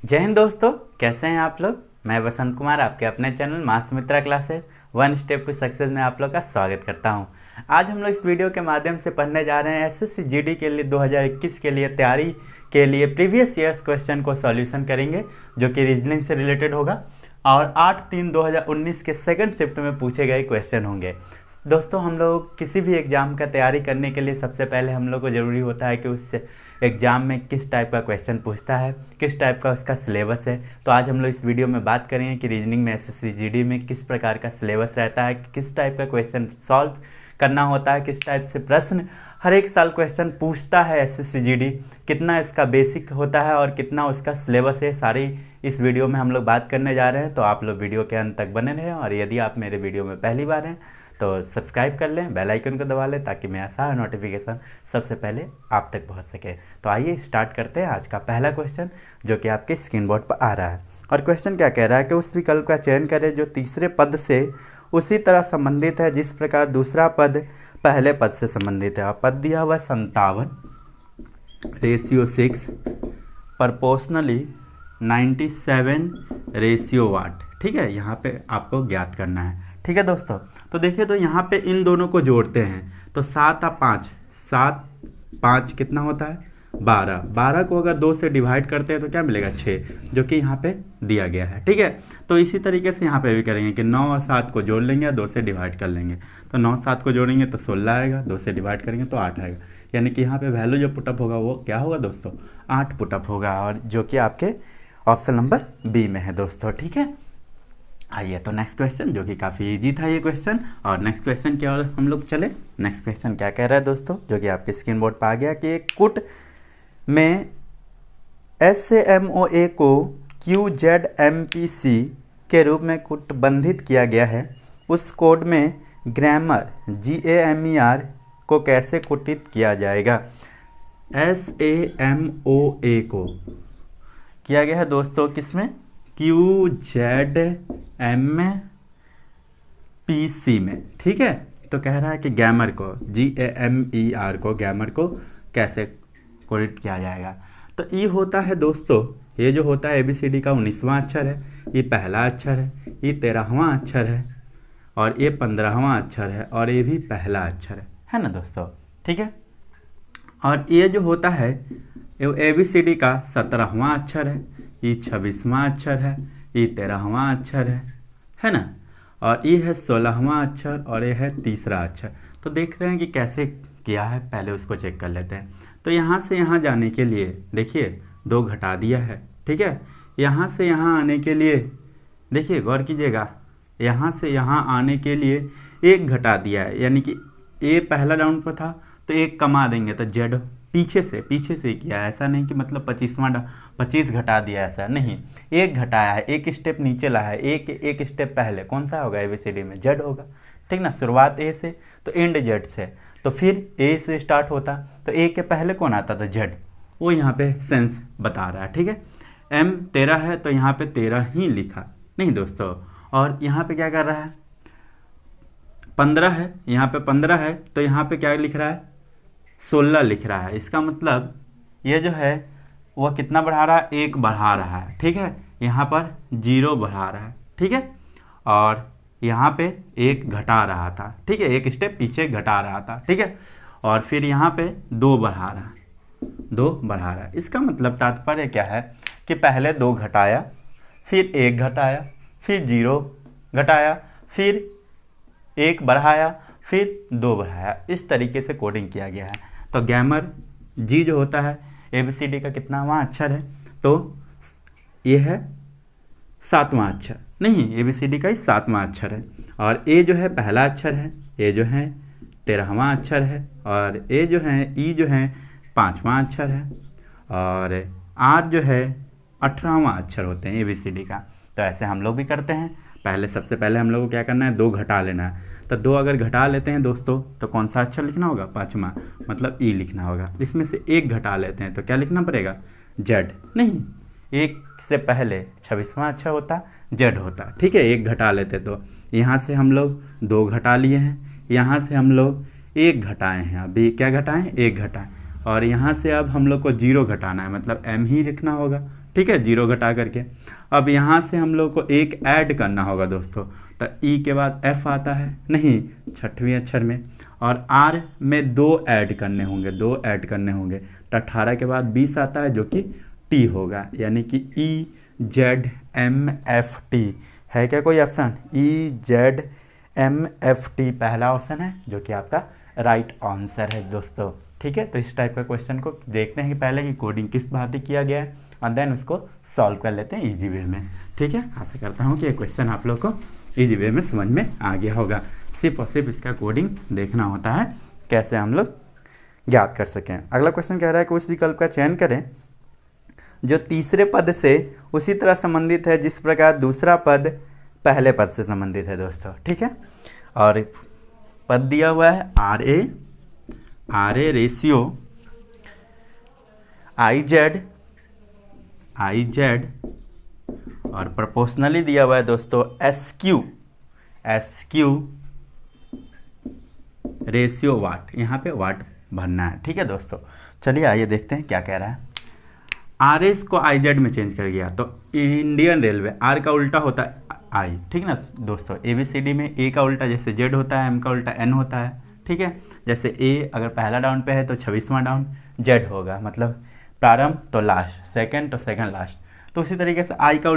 जय हिंद दोस्तों, कैसे हैं आप लोग। मैं वसंत कुमार आपके अपने चैनल मास Mitra classes one step to success में आप लोग का स्वागत करता हूं। आज हम लोग इस वीडियो के माध्यम से पढ़ने जा रहे हैं एसएससी जीडी के लिए 2021 के लिए तैयारी के लिए प्रीवियस ईयर्स क्वेश्चन को सॉल्यूशन करेंगे, जो कि रीजनिंग से रिलेटेड होगा और 8/3/2019 के सेकंड शिफ्ट में पूछे गए क्वेश्चन होंगे। दोस्तों, हम लोग किसी भी एग्ज़ाम का तैयारी करने के लिए सबसे पहले हम लोग को ज़रूरी होता है कि उस एग्ज़ाम में किस टाइप का क्वेश्चन पूछता है, किस टाइप का उसका सिलेबस है। तो आज हम लोग इस वीडियो में बात करेंगे कि रीजनिंग में एसएससी जीडी में किस प्रकार का सिलेबस रहता है, किस टाइप का क्वेश्चन सॉल्व करना होता है, किस टाइप से प्रश्न हर एक साल क्वेश्चन पूछता है एसएससी जीडी, कितना इसका बेसिक होता है और कितना उसका सिलेबस है। सारी इस वीडियो में हम लोग बात करने जा रहे हैं, तो आप लोग वीडियो के अंत तक बने रहें। और यदि आप मेरे वीडियो में पहली बार हैं तो सब्सक्राइब कर लें, बेल आइकन को दबा लें, ताकि मेरा सारा नोटिफिकेशन सबसे पहले आप तक पहुंच सके। तो आइए स्टार्ट करते हैं आज का पहला क्वेश्चन, जो कि आपके स्क्रीन बोर्ड पर आ रहा है। और क्वेश्चन क्या कह रहा है कि उस विकल्प का चयन करें जो तीसरे पद से उसी तरह संबंधित है जिस प्रकार दूसरा पद पहले पद से संबंधित है। और पद दिया हुआ 57/6 प्रोपोर्शनली 97/8। ठीक है, यहाँ पे आपको ज्ञात करना है। ठीक है दोस्तों, तो देखिए, तो यहाँ पे इन दोनों को जोड़ते हैं तो 7 और 5, 7 5 कितना होता है 12। 12 को अगर 2 से डिवाइड करते हैं तो क्या मिलेगा 6, जो कि यहाँ पे दिया गया है। ठीक है, तो इसी तरीके से यहाँ पे भी करेंगे कि 9 और 7 को जोड़ लेंगे, 2 से डिवाइड कर लेंगे। तो 9 7 को जोड़ेंगे तो 16 आएगा, 2 से डिवाइड करेंगे तो 8 आएगा। यानी कि यहाँ पे वैल्यू जो पुटअप होगा वो क्या होगा दोस्तों, 8 पुटअप होगा, और जो कि आपके ऑप्शन नंबर बी में है दोस्तों। ठीक है, आइए तो नेक्स्ट क्वेश्चन, जो कि काफ़ी इजी था ये क्वेश्चन। और नेक्स्ट क्वेश्चन की ओर हम लोग चले। नेक्स्ट क्वेश्चन क्या कह रहा है दोस्तों, जो कि आपके स्क्रीन बोर्ड पर आ गया कि एक कुट में SAMOA को QZMPC के रूप में कूटबंधित किया गया है। उस कोड में ग्रामर GAMER को कैसे कूटित किया जाएगा। SAMOA को किया गया है दोस्तों किसमें, QZMPC में। ठीक है, तो कह रहा है कि ग्रामर को GAMER को ग्रामर को कैसे कोडिट किया जाएगा। तो ई होता है दोस्तों, ये जो होता है ABCD का 19वां अक्षर है, ये पहला अक्षर है, ये 13वां अक्षर है, और ये 15वां अक्षर है, और ये भी पहला अक्षर है ना दोस्तों। ठीक है, और ये जो होता है ABCD का 17वां अक्षर है, ये 26वां अक्षर है, ये 13वां अक्षर है ना, और ये है 16वां अक्षर, और ये है तीसरा अक्षर। तो देख रहे हैं कि कैसे किया है, पहले उसको चेक कर लेते हैं। तो यहाँ से यहाँ जाने के लिए देखिए 2 घटा दिया है। ठीक है, यहाँ से यहाँ आने के लिए देखिए, गौर कीजिएगा, यहाँ से यहाँ आने के लिए 1 घटा दिया है, यानी कि ए पहला राउंड पर था तो 1 कमा देंगे तो जेड पीछे से ही किया है। ऐसा नहीं कि मतलब 25 घटा दिया, ऐसा नहीं, 1 घटाया है, 1 स्टेप नीचे लाया है, एक स्टेप पहले कौन सा होगा ABCD में, जेड होगा। ठीक ना, शुरुआत ए से तो एंड जेड से, तो फिर ए से स्टार्ट होता तो ए के पहले कौन आता था, जेड। वो यहाँ पे सेंस बता रहा है। ठीक है, M 13 है तो यहाँ पे 13 ही लिखा नहीं दोस्तों। और यहाँ पे क्या कर रहा है, 15 है, यहाँ पे 15 है तो यहाँ पे क्या लिख रहा है, 16 लिख रहा है। इसका मतलब ये जो है वह कितना बढ़ा रहा है, 1 बढ़ा रहा है। ठीक है, यहाँ पर 0 बढ़ा रहा है। ठीक है, और यहाँ पे 1 घटा रहा था। ठीक है, 1 स्टेप पीछे घटा रहा था। ठीक है, और फिर यहाँ पे 2 बढ़ा रहा है, 2 बढ़ा रहा है। इसका मतलब तात्पर्य क्या है कि पहले 2 घटाया, फिर 1 घटाया, फिर 0 घटाया, फिर 1 बढ़ाया, फिर 2 बढ़ाया। इस तरीके से कोडिंग किया गया है। तो ग्रामर जी जो होता है ABCD का कितनावां अक्षर है, तो ये है 7वां अक्षर, नहीं ABCD का ही 7वां अक्षर है। और ए जो है पहला अक्षर है, ए जो है 13वां अक्षर है, और ए जो है ई जो है 5वां अक्षर है, और आर जो है 18वां अक्षर होते हैं ABCD का। तो ऐसे हम लोग भी करते हैं। सबसे पहले हम लोग को क्या करना है, 2 घटा लेना है। तो 2 अगर घटा लेते हैं दोस्तों तो कौन सा अक्षर लिखना होगा, 5वां, मतलब ई लिखना होगा। इसमें से 1 घटा लेते हैं तो क्या लिखना पड़ेगा, जेड। नहीं, 1 से पहले 26वां अक्षर होता, जेड होता। ठीक है, 1 घटा लेते तो यहाँ से हम लोग 2 घटा लिए हैं, यहाँ से हम लोग 1 घटाए हैं, अभी क्या घटाएं, 1 घटाएं, और यहाँ से अब हम लोग को 0 घटाना है, मतलब M ही लिखना होगा। ठीक है, 0 घटा करके। अब यहाँ से हम लोग को एक ऐड करना होगा दोस्तों, तो ई के बाद एफ आता है नहीं 6वें अक्षर में, और आर में 2 ऐड करने होंगे, 2 ऐड करने होंगे, तो 18 के बाद 20 आता है जो कि टी होगा, यानी कि E Z M F T है क्या कोई option? E Z M F T पहला ऑप्शन है जो कि आपका राइट आंसर है दोस्तों। ठीक है, तो इस टाइप का क्वेश्चन को देखते हैं कि पहले कि कोडिंग किस भांति किया गया है और देन उसको सॉल्व कर लेते हैं इजी वे में। ठीक है, आशा करता हूँ कि ये क्वेश्चन आप लोग को इजी वे में समझ में आ गया होगा। सिर्फ और सिर्फ इसका कोडिंग देखना होता है कैसे हम लोग ज्ञात कर सकें। अगला क्वेश्चन कह रहा है कि उस विकल्प का चयन करें जो तीसरे पद से उसी तरह संबंधित है जिस प्रकार दूसरा पद पहले पद से संबंधित है दोस्तों। ठीक है, और पद दिया हुआ है R A ratio I Z और प्रोपोर्शनली दिया हुआ है दोस्तों एस क्यू रेशियो वाट, यहाँ पे वाट भरना है। ठीक है दोस्तों, चलिए आइए देखते हैं क्या कह रहा है। आर एस को आई जेड में चेंज कर गया तो इंडियन रेलवे, आर का उल्टा होता है आई, ठीक ना दोस्तों। ए बी सी डी में ए का उल्टा जैसे जेड होता है, एम का उल्टा एन होता है। ठीक है, जैसे ए अगर पहला डाउन पे है तो 26वां डाउन जेड होगा, मतलब प्रारंभ तो लास्ट, सेकंड तो सेकंड लास्ट। तो उसी तरीके से आई का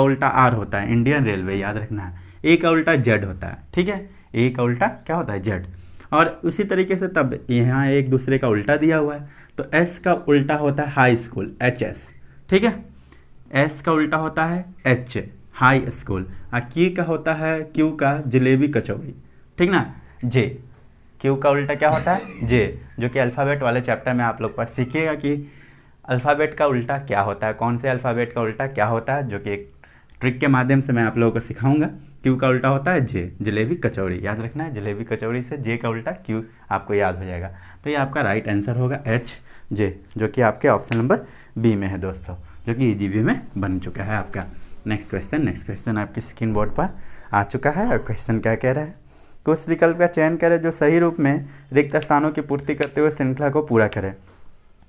उल्टा आर होता है, इंडियन रेलवे याद रखना है। ए का उल्टा जेड होता है, ठीक है, ए का उल्टा क्या होता है जेड। और उसी तरीके से तब यहाँ एक दूसरे का उल्टा दिया हुआ है, तो एस का उल्टा होता है हाई स्कूल एच एस, ठीक है, एस का उल्टा होता है एच हाई स्कूल, और क्यू का होता है क्यू का जलेबी कचौड़ी, ठीक ना, जे क्यू का उल्टा क्या होता है जे, जो कि अल्फ़ाबेट वाले चैप्टर में आप लोग पर सीखिएगा कि अल्फ़ाबेट का उल्टा क्या होता है, कौन से अल्फ़ाबेट का उल्टा क्या होता है, जो कि एक ट्रिक के माध्यम से मैं आप लोगों को सिखाऊंगा। क्यू का उल्टा होता है जे, जलेबी कचौड़ी, याद रखना है, जलेबी कचौड़ी से जे का उल्टा क्यू आपको याद हो जाएगा। तो ये आपका राइट आंसर होगा एच जे, जो कि आपके ऑप्शन नंबर बी में है दोस्तों, जो कि ईजी वे में बन चुका है आपका। नेक्स्ट क्वेश्चन आपकी स्क्रीन बोर्ड पर आ चुका है, और क्वेश्चन क्या कह रहा है कि उस विकल्प का चयन करें जो सही रूप में रिक्त स्थानों की पूर्ति करते हुए श्रृंखला को पूरा करे।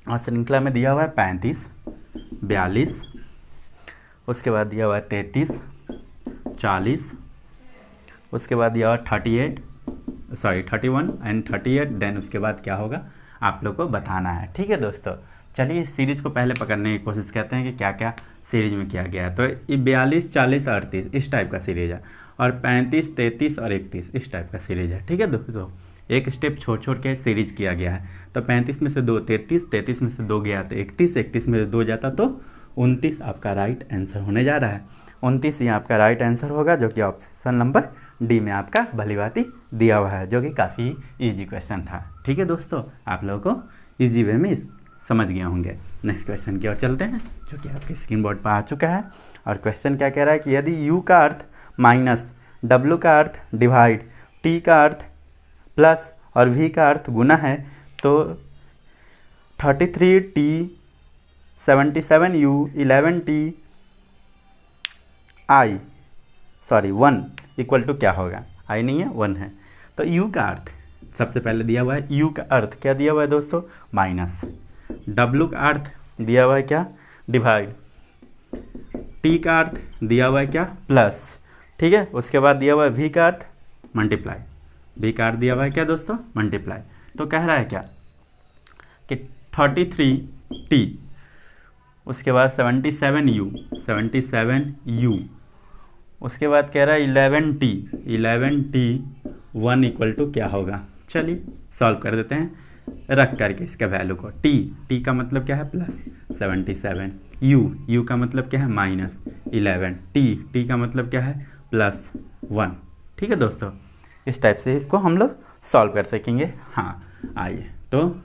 और श्रृंखला में दिया हुआ है 35, 42, उसके बाद दिया हुआ है 33, 40, उसके बाद दिया हुआ 31 एंड 38, देन उसके बाद क्या होगा आप लोग को बताना है। ठीक है दोस्तों, चलिए इस सीरीज़ को पहले पकड़ने की कोशिश करते हैं कि क्या क्या सीरीज में किया गया है। तो ये 42, 40, 38 इस टाइप का सीरीज है, और 35, 33 और 31 इस टाइप का सीरीज है। ठीक है दोस्तों, एक स्टेप छोड़ के सीरीज किया गया है। तो 35 में से 2 33, 33 में से 2 गया तो 31, 31 में से 2 जाता तो 29 आपका राइट आंसर होने जा रहा है। 29 ये आपका राइट आंसर होगा, जो कि ऑप्शन नंबर डी में आपका भलीभांति दिया हुआ है, जो कि काफ़ी इजी क्वेश्चन था। ठीक है दोस्तों, आप लोगों को इजी वे में समझ गए होंगे। नेक्स्ट क्वेश्चन की ओर चलते हैं, जो कि आपके स्क्रीन बोर्ड पर आ चुका है। और क्वेश्चन क्या कह रहा है कि यदि यू का अर्थ माइनस, डब्लू का अर्थ डिवाइड, टी का अर्थ प्लस और वी का अर्थ गुना है, तो 33t 77u 11t i 1 equal to क्या होगा, आई नहीं है 1 है। तो u का अर्थ सबसे पहले दिया हुआ है, u का अर्थ क्या दिया हुआ है दोस्तों माइनस, w का अर्थ दिया हुआ है क्या डिवाइड, t का अर्थ दिया हुआ है क्या प्लस, ठीक है, उसके बाद दिया हुआ है v का अर्थ मल्टीप्लाई, v का अर्थ दिया हुआ है क्या दोस्तों मल्टीप्लाई। तो कह रहा है क्या कि 33t, उसके बाद 77u, उसके बाद कह रहा है 11t 1 इक्वल टू क्या होगा। चलिए सॉल्व कर देते हैं रख करके इसका वैल्यू को। t का मतलब क्या है प्लस 77, u का मतलब क्या है माइनस 11, t का मतलब क्या है प्लस 1। ठीक है दोस्तों, इस टाइप से इसको हम लोग सॉल्व कर सकेंगे। हाँ आइए, तो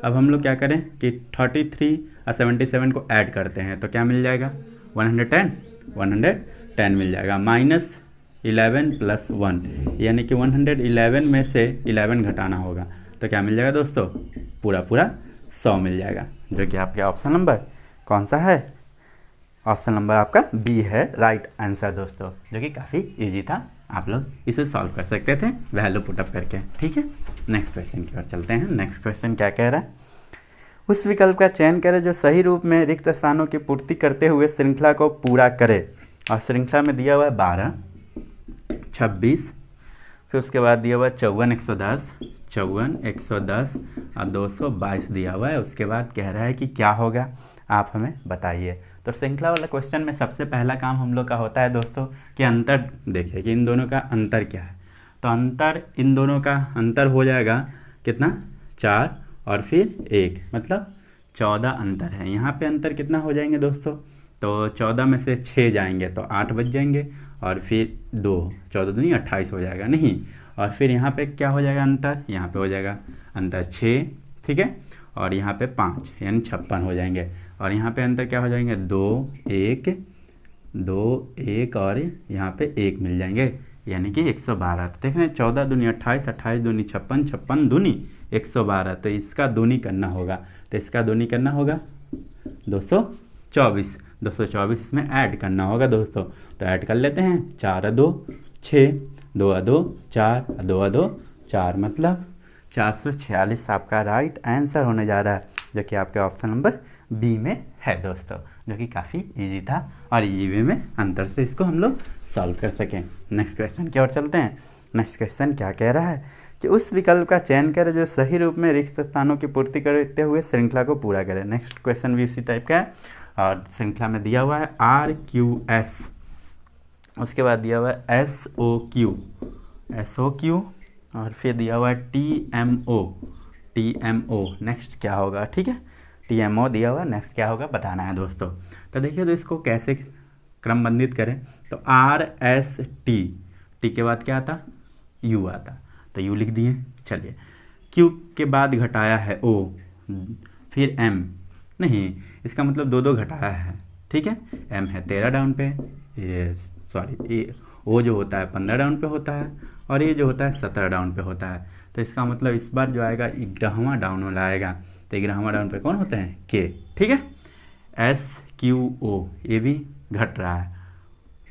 अब हम लोग क्या करें कि 33 और 77 को ऐड करते हैं, तो क्या मिल जाएगा 110 मिल जाएगा, माइनस 11 प्लस 1, यानी कि 111 में से 11 घटाना होगा, तो क्या मिल जाएगा दोस्तों पूरा 100 मिल जाएगा, जो कि आपके ऑप्शन नंबर कौन सा है, ऑप्शन नंबर आपका बी है राइट आंसर दोस्तों, जो कि काफ़ी इजी था, आप लोग इसे सॉल्व कर सकते थे वैल्यू पुटअप करके। ठीक है, नेक्स्ट क्वेश्चन की ओर चलते हैं। नेक्स्ट क्वेश्चन क्या कह रहा है, उस विकल्प का चयन करें जो सही रूप में रिक्त स्थानों की पूर्ति करते हुए श्रृंखला को पूरा करे। और श्रृंखला में दिया हुआ है 12, 26, फिर उसके बाद दिया हुआ है 54, 110 और 222 दिया हुआ है। उसके बाद कह रहा है कि क्या होगा, आप हमें बताइए। तो श्रृंखला वाला क्वेश्चन में सबसे पहला काम हम लोग का होता है दोस्तों कि अंतर देखिए कि इन दोनों का अंतर क्या है। तो अंतर, इन दोनों का अंतर हो जाएगा कितना, 4 और फिर 1, मतलब 14 अंतर है। यहाँ पे अंतर कितना हो जाएंगे दोस्तों, तो 14 में से 6 जाएंगे तो 8 बच जाएंगे, और फिर 2, 14 दूनी 28 हो जाएगा नहीं। और फिर यहाँ पे क्या हो जाएगा अंतर, यहाँ पे हो जाएगा अंतर 6, ठीक है, और यहाँ पे 5 यानी 56 हो जाएंगे। और यहाँ पे अंतर क्या हो जाएंगे, 2, 1 और यहाँ पे 1 मिल जाएंगे यानी कि 112। तो देख रहे हैं 14 दूनी 28, 28 दूनी 56, 56 दूनी 112। तो इसका दूनी करना होगा, तो इसका दूनी करना होगा 224, 224 इसमें ऐड करना होगा दोस्तों। तो ऐड कर लेते हैं, 4 2 6, 2 2 4, 2 2 4, मतलब 446 आपका राइट आंसर होने जा रहा है, जो कि आपके ऑप्शन नंबर बी में है दोस्तों, जो कि काफ़ी इजी था और इजी वे में अंतर से इसको हम लोग सॉल्व कर सकें। नेक्स्ट क्वेश्चन की ओर चलते हैं। नेक्स्ट क्वेश्चन क्या कह रहा है कि उस विकल्प का चयन करें जो सही रूप में रिक्त स्थानों की पूर्ति करते हुए श्रृंखला को पूरा करें। नेक्स्ट क्वेश्चन भी इसी टाइप का है और श्रृंखला में दिया हुआ है RQS, उसके बाद दिया हुआ है SOQ और फिर दिया हुआ है TMO। नेक्स्ट क्या होगा, ठीक है, TMO दिया हुआ, नेक्स्ट क्या होगा बताना है दोस्तों। तो देखिए तो इसको कैसे क्रमबंधित करें, तो RST के बाद क्या आता, U आता, तो U लिख दिए। चलिए Q के बाद घटाया है O, फिर M, नहीं इसका मतलब 2 घटाया है, ठीक है। M है 13 डाउन पे, ये सॉरी O जो होता है 15 डाउन पे होता है और ये जो होता है 17 डाउन पे होता है। तो इसका मतलब इस बार जो आएगा 11वां डाउन वाला आएगा, तो 11वां डाउन पे कौन होते हैं, K, ठीक है। SQO ये भी घट रहा है,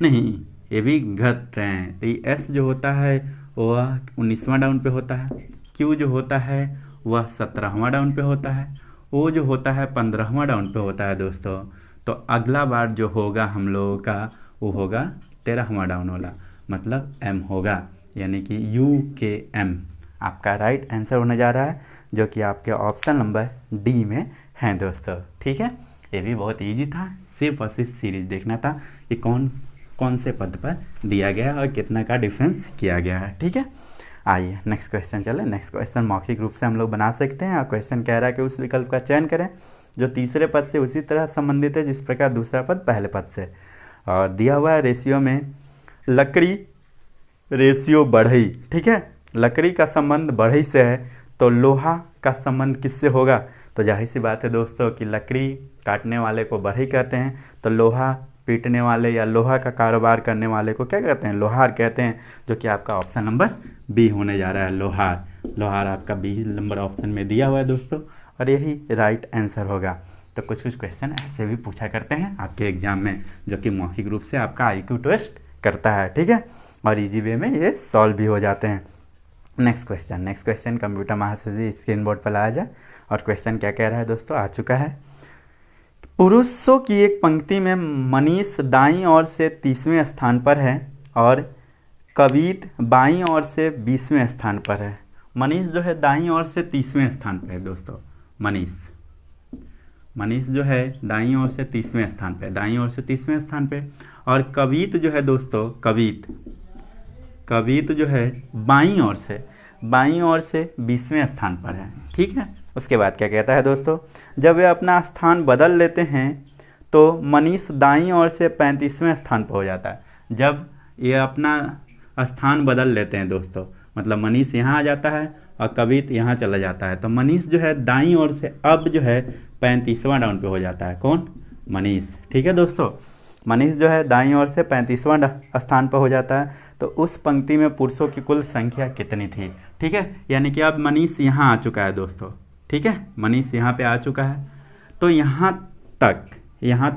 नहीं ये भी घट रहे हैं, तो ये S जो होता है वह 19वां डाउन पे होता है, Q जो होता है वह 17वां डाउन पे होता है, O जो होता है 15वां डाउन पे होता है दोस्तों। तो अगला बार जो होगा हम लोगों का वो होगा 13वां डाउन वाला, मतलब M होगा, यानी कि UKM आपका राइट आंसर होने जा रहा है, जो कि आपके ऑप्शन नंबर डी में है दोस्तों, ठीक है। ये भी बहुत इजी था, सिर्फ और सिर्फ सीरीज देखना था कि कौन कौन से पद पर दिया गया है और कितना का डिफरेंस किया गया है, ठीक है। आइए नेक्स्ट क्वेश्चन चले। नेक्स्ट क्वेश्चन मौखिक रूप से हम लोग बना सकते हैं और क्वेश्चन कह रहा है कि उस विकल्प का चयन करें जो तीसरे पद से उसी तरह संबंधित है जिस प्रकार दूसरा पद पहले पद से। और दिया हुआ है रेशियो में लकड़ी रेशियो बढ़ई, ठीक है, लकड़ी का संबंध बढ़ई से है, तो लोहा का संबंध किससे होगा। तो जाहिर सी बात है दोस्तों कि लकड़ी काटने वाले को बढ़ई कहते हैं, तो लोहा पीटने वाले या लोहा का कारोबार करने वाले को क्या कहते हैं, लोहार कहते हैं, जो कि आपका ऑप्शन नंबर बी होने जा रहा है, लोहार। लोहार आपका बी नंबर ऑप्शन में दिया हुआ है दोस्तों, और यही राइट आंसर होगा। तो कुछ कुछ क्वेश्चन ऐसे भी पूछा करते हैं आपके एग्जाम में, जो कि मौखिक रूप से आपका IQ टेस्ट करता है, ठीक है, और इजी वे में ये सॉल्व भी हो जाते हैं। नेक्स्ट क्वेश्चन कंप्यूटर महाशय स्क्रीन बोर्ड पर लाया जाए। और क्वेश्चन क्या कह रहा है दोस्तों, आ चुका है। पुरुषों की एक पंक्ति में मनीष दाईं ओर से 30वें स्थान पर है और कवित बाईं ओर से 20वें स्थान पर है। मनीष जो है दाईं ओर से 30वें स्थान पर है दोस्तों, मनीष जो है दाईं ओर से 30वें स्थान पे, दाईं ओर से 30वें स्थान पे। और कवित जो है दोस्तों, कवित जो है बाईं ओर से 20वें स्थान पर है, ठीक है। उसके बाद क्या कहता है दोस्तों, जब वे अपना स्थान बदल लेते हैं तो मनीष दाईं ओर से 35वें स्थान पर हो जाता है। जब ये अपना स्थान बदल लेते हैं दोस्तों, मतलब मनीष यहाँ आ जाता है और कवित यहाँ चला जाता है, तो मनीष जो है दाईं ओर से अब जो है 35वां डाउन पे हो जाता है, कौन, मनीष, ठीक है दोस्तों। मनीष जो है दाईं ओर से 35वां स्थान पर हो जाता है। तो उस पंक्ति में पुरुषों की कुल संख्या कितनी थी, ठीक है, यानी कि अब मनीष यहाँ आ चुका है दोस्तों, ठीक है, मनीष यहाँ पे आ चुका है। तो यहाँ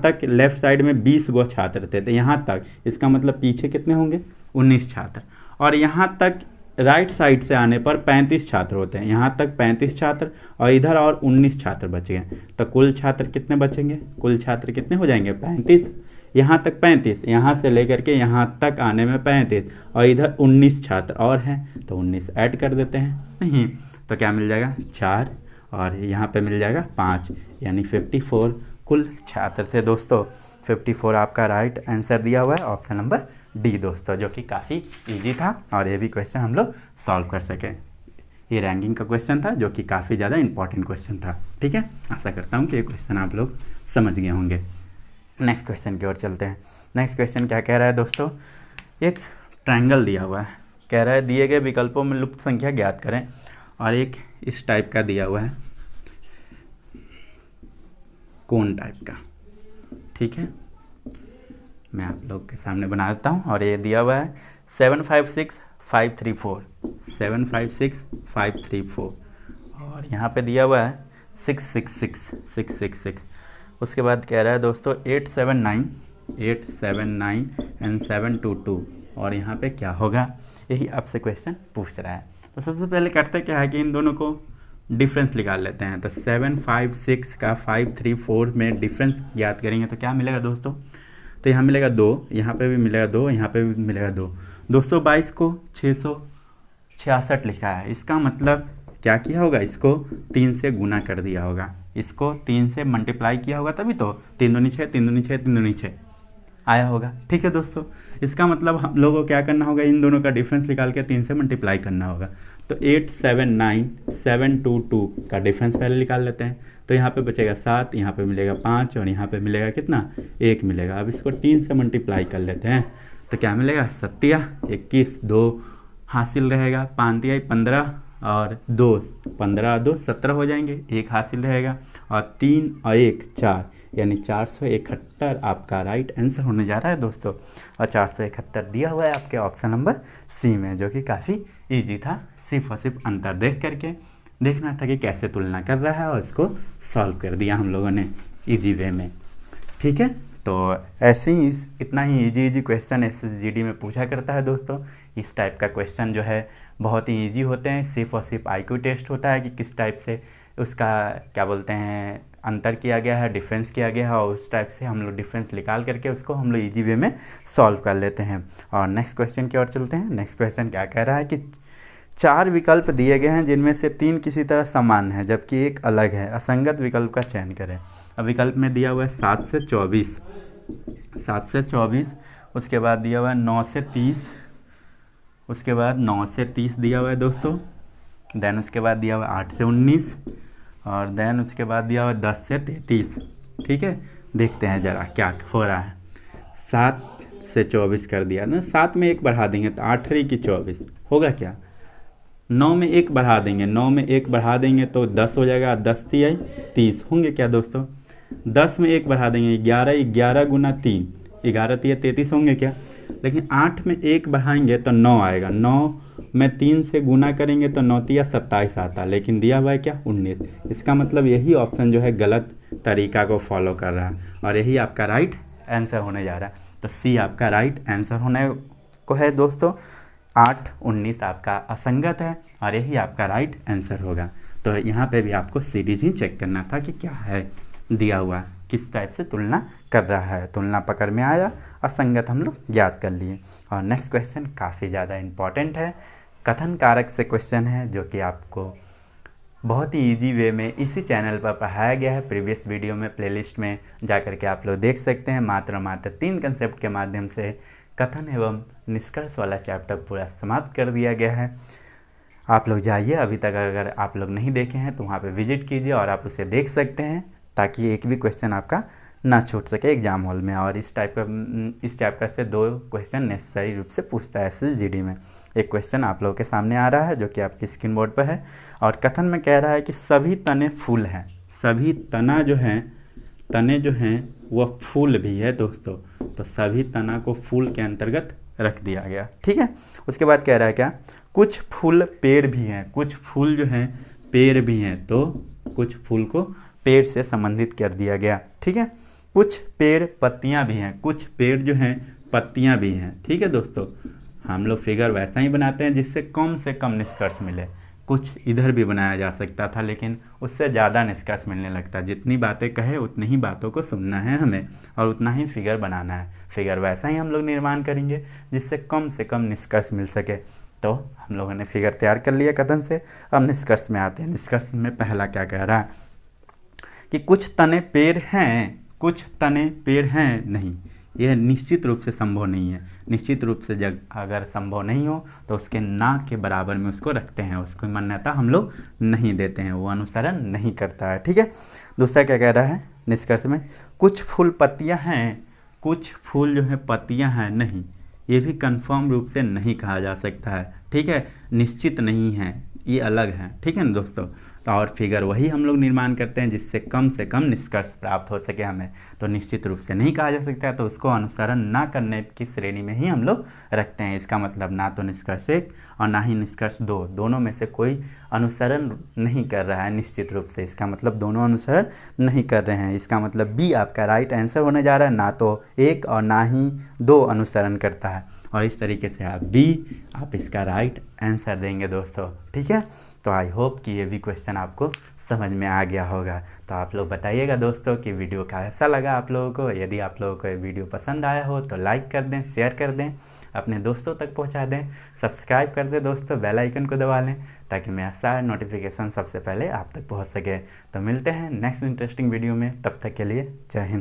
तक लेफ्ट साइड में 20 गो छात्र थे, तो यहाँ तक, इसका मतलब पीछे कितने होंगे, 19 छात्र। और यहाँ तक राइट साइड से आने पर 35 छात्र होते हैं, यहाँ तक 35 छात्र और इधर और 19 छात्र बच गए, तो कुल छात्र कितने बचेंगे, कुल छात्र कितने हो जाएंगे 35, यहाँ तक 35, यहाँ से लेकर के यहाँ तक आने में 35 और इधर 19 छात्र और हैं, तो 19 ऐड कर देते हैं, नहीं तो क्या मिल जाएगा 4 और यहाँ पे मिल जाएगा 5, यानी 54 कुल छात्र थे दोस्तों। 54 आपका राइट आंसर दिया हुआ है ऑप्शन नंबर डी दोस्तों, जो कि काफ़ी इजी था और ये भी क्वेश्चन हम लोग सॉल्व कर सके। ये रैंकिंग का क्वेश्चन था जो कि काफ़ी ज़्यादा इंपॉर्टेंट क्वेश्चन था। ठीक है, आशा करता हूँ कि ये क्वेश्चन आप लोग समझ गए होंगे। नेक्स्ट क्वेश्चन की ओर चलते हैं। नेक्स्ट क्वेश्चन क्या कह रहा है दोस्तों, एक ट्रायंगल दिया हुआ है, कह रहा है दिए गए विकल्पों में लुप्त संख्या ज्ञात करें, और एक इस टाइप का दिया हुआ है, कोन टाइप का। ठीक है, मैं आप लोग के सामने बना देता हूँ, और ये दिया हुआ है 756534, 756534, और यहाँ पे दिया हुआ है 666। उसके बाद कह रहा है दोस्तों 879 एंड 722, और यहाँ पे क्या होगा, यही आपसे क्वेश्चन पूछ रहा है। तो सबसे पहले करते क्या है कि इन दोनों को डिफरेंस निकाल लेते हैं। तो 756 का 534 में डिफरेंस ज्ञात करेंगे तो क्या मिलेगा दोस्तों, तो यहाँ मिलेगा 2, यहाँ पे भी मिलेगा 2, यहाँ पे भी मिलेगा 2। 222 को 666 लिखा है, इसका मतलब क्या किया होगा, इसको 3 से गुना कर दिया होगा, इसको 3 से मल्टीप्लाई किया होगा, तभी तो 3 दूनी 6, 3 दूनी 6, 3 दूनी 6 आया होगा। ठीक है दोस्तों, इसका मतलब हम लोगों को क्या करना होगा, इन दोनों का डिफरेंस निकाल के 3 से मल्टीप्लाई करना होगा। तो 879722 का डिफरेंस पहले निकाल लेते हैं, तो यहाँ पे बचेगा 7, यहाँ पे मिलेगा 5 और यहाँ पे मिलेगा कितना, 1 मिलेगा। अब इसको 3 से मल्टीप्लाई कर लेते हैं, तो क्या मिलेगा, 7 21, 2 हासिल रहेगा, 5 15 और 2 15 2 17 हो जाएंगे, 1 हासिल रहेगा, और 3 और 1 4, यानी 471 आपका राइट आंसर होने जा रहा है दोस्तों। और 471 दिया हुआ है आपके ऑप्शन नंबर सी में, जो कि काफ़ी इजी था। सिर्फ और सिर्फ अंतर देख करके देखना था कि कैसे तुलना कर रहा है, और इसको सॉल्व कर दिया हम लोगों ने इजी वे में। ठीक है, तो ऐसे ही इतना ही इजी क्वेश्चन SSGD में पूछा करता है दोस्तों। इस टाइप का क्वेश्चन जो है बहुत ही इजी होते हैं, सिर्फ और सिर्फ IQ टेस्ट होता है कि किस टाइप से उसका क्या बोलते हैं अंतर किया गया है, डिफरेंस किया गया है, और उस टाइप से हम लोग डिफरेंस निकाल करके उसको हम लोग इजी वे में सॉल्व कर लेते हैं। और नेक्स्ट क्वेश्चन की ओर चलते हैं। नेक्स्ट क्वेश्चन क्या कह रहा है कि 4 विकल्प दिए गए हैं जिनमें से 3 किसी तरह समान है जबकि एक अलग है, असंगत विकल्प का चयन करें। अब विकल्प में दिया हुआ है 7 से 24, 7 से 24, उसके बाद दिया हुआ है 9 से 30, उसके बाद 9 से 30 दिया हुआ है दोस्तों, देन उसके बाद दिया हुआ है 8 से 19, और देन उसके बाद दिया हुआ है 10 से 33। ठीक है, देखते हैं ज़रा क्या हो रहा है। 7 से 24 कर दिया ना, 7 में 1 बढ़ा देंगे तो 8 की 24 होगा क्या, 9 में 1 बढ़ा देंगे, 9 में 1 बढ़ा देंगे तो 10 हो जाएगा, 10 3 30 होंगे क्या दोस्तों। 10 में 1 बढ़ा देंगे, 11 गुना 3, 11 3 33 होंगे क्या। लेकिन 8 में 1 बढ़ाएंगे तो 9 आएगा, 9 में 3 से गुना करेंगे तो 9 3 27 आता, लेकिन दिया हुआ है क्या 19। इसका मतलब यही ऑप्शन जो है गलत तरीका को फॉलो कर रहा है, और यही आपका राइट आंसर होने जा रहा है। तो सी आपका राइट आंसर होने को है दोस्तों। 8 19 आपका असंगत है, और यही आपका राइट आंसर होगा। तो यहाँ पे भी आपको सीरीज ही चेक करना था कि क्या है दिया हुआ, किस टाइप से तुलना कर रहा है। तुलना पकड़ में आया, असंगत हम लोग याद कर लिए। और नेक्स्ट क्वेश्चन काफ़ी ज़्यादा इम्पॉर्टेंट है, कथन कारक से क्वेश्चन है, जो कि आपको बहुत ही इजी वे में इसी चैनल पर पढ़ाया गया है। प्रीवियस वीडियो में प्लेलिस्ट में जा कर के आप लोग देख सकते हैं। मात्र 3 कंसेप्ट के माध्यम से कथन एवं निष्कर्ष वाला चैप्टर पूरा समाप्त कर दिया गया है। आप लोग जाइए, अभी तक अगर आप लोग नहीं देखे हैं तो वहाँ पे विजिट कीजिए और आप उसे देख सकते हैं, ताकि एक भी क्वेश्चन आपका ना छूट सके एग्जाम हॉल में। और इस चैप्टर से 2 क्वेश्चन नेसेसरी रूप से पूछता है SSGD में। एक क्वेश्चन आप लोगों के सामने आ रहा है जो कि आपकी स्क्रीन बोर्ड पर है, और कथन में कह रहा है कि सभी तने फूल हैं, सभी तना जो हैं, तने जो हैं वह फूल भी है दोस्तों। तो सभी तना को फूल के अंतर्गत रख दिया गया। ठीक है, उसके बाद कह रहा है क्या, कुछ फूल पेड़ भी हैं, कुछ फूल जो हैं पेड़ भी हैं, तो कुछ फूल को पेड़ से संबंधित कर दिया गया। ठीक है, कुछ पेड़ पत्तियां भी हैं, कुछ पेड़ जो हैं पत्तियां भी हैं। ठीक है दोस्तों, हम लोग फिगर वैसा ही बनाते हैं जिससे कम से कम निष्कर्ष मिले। कुछ इधर भी बनाया जा सकता था, लेकिन उससे ज़्यादा निष्कर्ष मिलने लगता है। जितनी बातें कहे उतनी ही बातों को सुनना है हमें और उतना ही फिगर बनाना है। फिगर वैसा ही हम लोग निर्माण करेंगे जिससे कम से कम निष्कर्ष मिल सके। तो हम लोगों ने फिगर तैयार कर लिया कथन से। अब निष्कर्ष में आते हैं। निष्कर्ष में पहला क्या कह रहा है कि कुछ तने पेड़ हैं, कुछ तने पेड़ हैं नहीं। यह निश्चित रूप से संभव नहीं है। निश्चित रूप से जब अगर संभव नहीं हो तो उसके ना के बराबर में उसको रखते हैं, उसको मान्यता हम लोग नहीं देते हैं, वो अनुसरण नहीं करता है। ठीक है। दूसरा क्या कह रहा है निष्कर्ष में, कुछ फूल पत्तियां हैं, कुछ फूल जो है पत्तियां हैं नहीं। ये भी कंफर्म रूप से नहीं कहा जा सकता है। ठीक है, निश्चित नहीं है, ये अलग है। ठीक है ना दोस्तों। तो और फिगर वही हम लोग निर्माण करते हैं जिससे कम से कम निष्कर्ष प्राप्त हो सके हमें। तो निश्चित रूप से नहीं कहा जा सकता है, तो उसको अनुसरण ना करने की श्रेणी में ही हम लोग रखते हैं। इसका मतलब ना तो निष्कर्ष 1 और ना ही निष्कर्ष 2, दोनों में से कोई अनुसरण नहीं कर रहा है निश्चित रूप से। इसका मतलब दोनों अनुसरण नहीं कर रहे हैं। इसका मतलब बी आपका राइट आंसर होने जा रहा है। ना तो 1 और ना ही 2 अनुसरण करता है, और इस तरीके से आप इसका राइट आंसर देंगे दोस्तों। ठीक है। तो आई होप कि ये भी क्वेश्चन आपको समझ में आ गया होगा। तो आप लोग बताइएगा दोस्तों कि वीडियो कैसा लगा आप लोगों को। यदि आप लोगों को ये वीडियो पसंद आया हो तो लाइक कर दें, शेयर कर दें, अपने दोस्तों तक पहुंचा दें, सब्सक्राइब कर दें दोस्तों, बेल आइकन को दबा लें ताकि मेरा सारा नोटिफिकेशन सबसे पहले आप तक पहुंच सके। तो मिलते हैं नेक्स्ट इंटरेस्टिंग वीडियो में, तब तक के लिए जय हिंद।